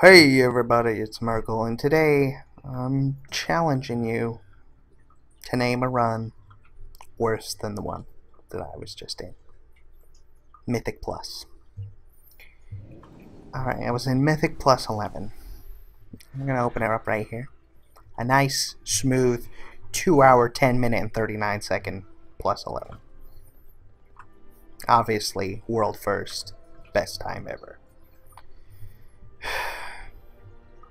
Hey everybody, it's Merkel, and today I'm challenging you to name a run worse than the one that I was just in. Mythic Plus. Alright, I was in Mythic Plus 11. I'm going to open it up right here. A nice, smooth 2 hour, 10 minute, and 39 second plus 11. Obviously, world first. Best time ever.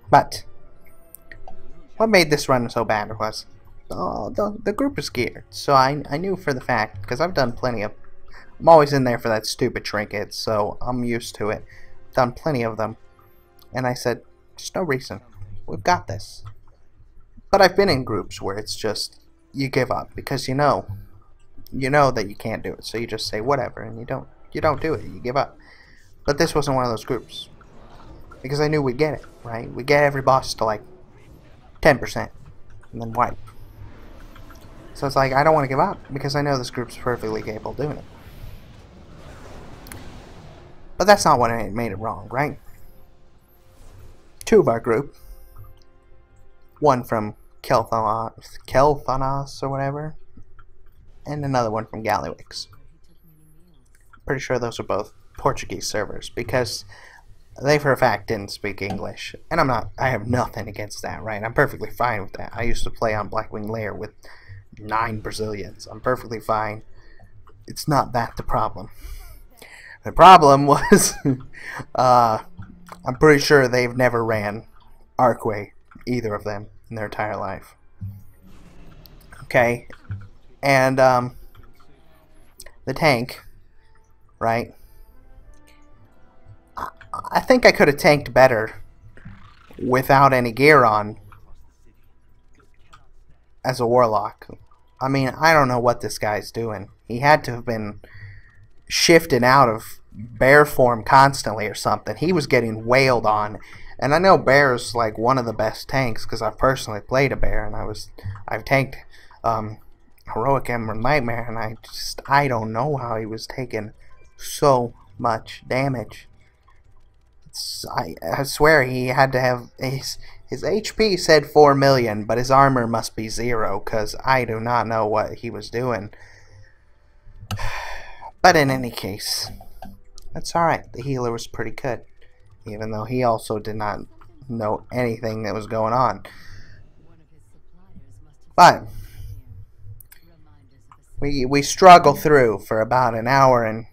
But what made this run so bad was the group is geared. So I knew for the fact, because I've done plenty of, I'm always in there for that stupid trinket, so I'm used to it. Done plenty of them, and I said, there's no reason. We've got this. But I've been in groups where it's just you give up because you know that you can't do it, so you just say whatever, and you don't do it. You give up. But this wasn't one of those groups. Because I knew we'd get it, right? We'd get every boss to like 10% and then wipe. So it's like, I don't want to give up because I know this group's perfectly capable of doing it. But that's not what made it wrong, right? Two of our group, one from Kelthonos or whatever, and another one from Gallywix. Pretty sure those are both Portuguese servers because they for a fact didn't speak English, and I have nothing against that, right? I'm perfectly fine with that. I used to play on Blackwing Lair with 9 Brazilians. I'm perfectly fine. It's not that the problem. The problem was, I'm pretty sure they've never ran Archway, either of them, in their entire life. Okay, and the tank, right? I think I could have tanked better without any gear on as a warlock. I mean, I don't know what this guy's doing. He had to have been shifted out of bear form constantly or something. He was getting wailed on. And I know bear's like one of the best tanks because I've personally played a bear and I've tanked Heroic Emerald Nightmare, and I don't know how he was taking so much damage. I swear he had to have his HP said 4 million, but his armor must be 0 because I do not know what he was doing. But in any case, that's alright. The healer was pretty good, even though he also did not know anything that was going on. But we struggle through for about an hour and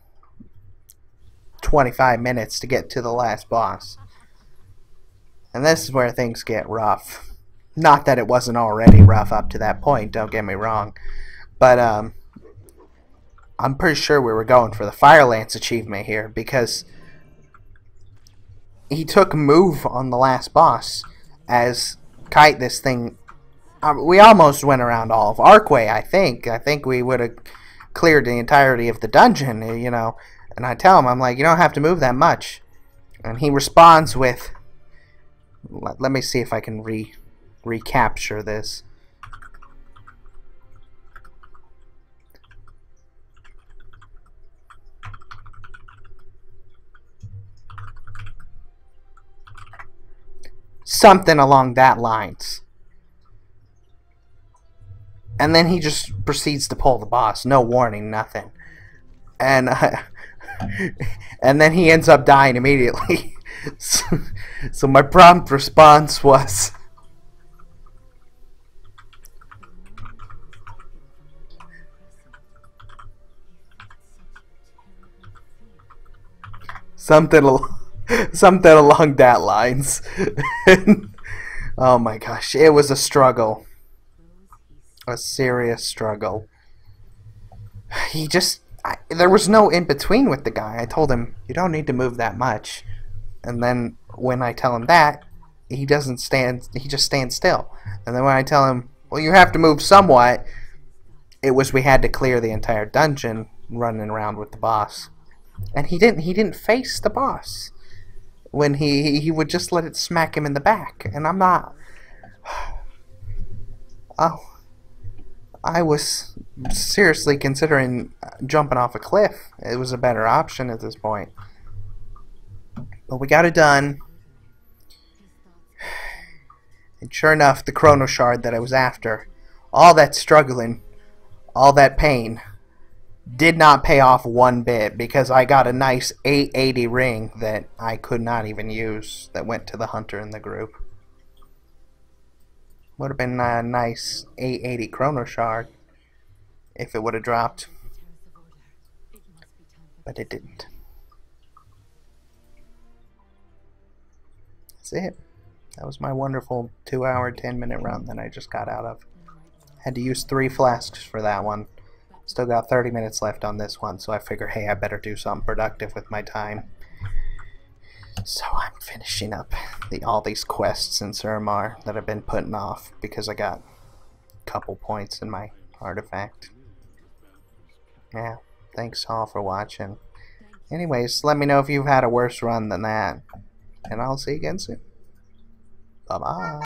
25 minutes to get to the last boss. And this is where things get rough. Not that it wasn't already rough up to that point, don't get me wrong. But I'm pretty sure we were going for the Fire Lance achievement here because he took a move on the last boss as Kite this thing. We almost went around all of Archway, I think. I think we would have cleared the entirety of the dungeon, you know. And I tell him, I'm like, you don't have to move that much. And he responds with, let me see if I can recapture this. Something along that lines. And then he just proceeds to pull the boss. No warning, nothing. And and then he ends up dying immediately. So my prompt response was something along that lines. Oh my gosh, it was a struggle. A serious struggle. There was no in-between with the guy. I told him, you don't need to move that much. And then when I tell him that, he just stands still. And then when I tell him, well, you have to move somewhat, it was we had to clear the entire dungeon running around with the boss. And he didn't face the boss. When he would just let it smack him in the back. And I'm not... Oh... I was seriously considering jumping off a cliff. It was a better option at this point. But we got it done. And sure enough, the Chrono Shard that I was after, all that struggling, all that pain, did not pay off one bit, because I got a nice 880 ring that I could not even use that went to the hunter in the group. Would have been a nice 880 Chrono Shard if it would have dropped, but it didn't. That's it. That was my wonderful 2-hour, 10-minute run that I just got out of. Had to use 3 flasks for that one. Still got 30 minutes left on this one, so I figure, hey, I better do something productive with my time. So I'm finishing up all these quests in Suramar that I've been putting off because I got a couple points in my artifact. Yeah, thanks all for watching. Anyways, let me know if you've had a worse run than that. And I'll see you again soon. Bye-bye.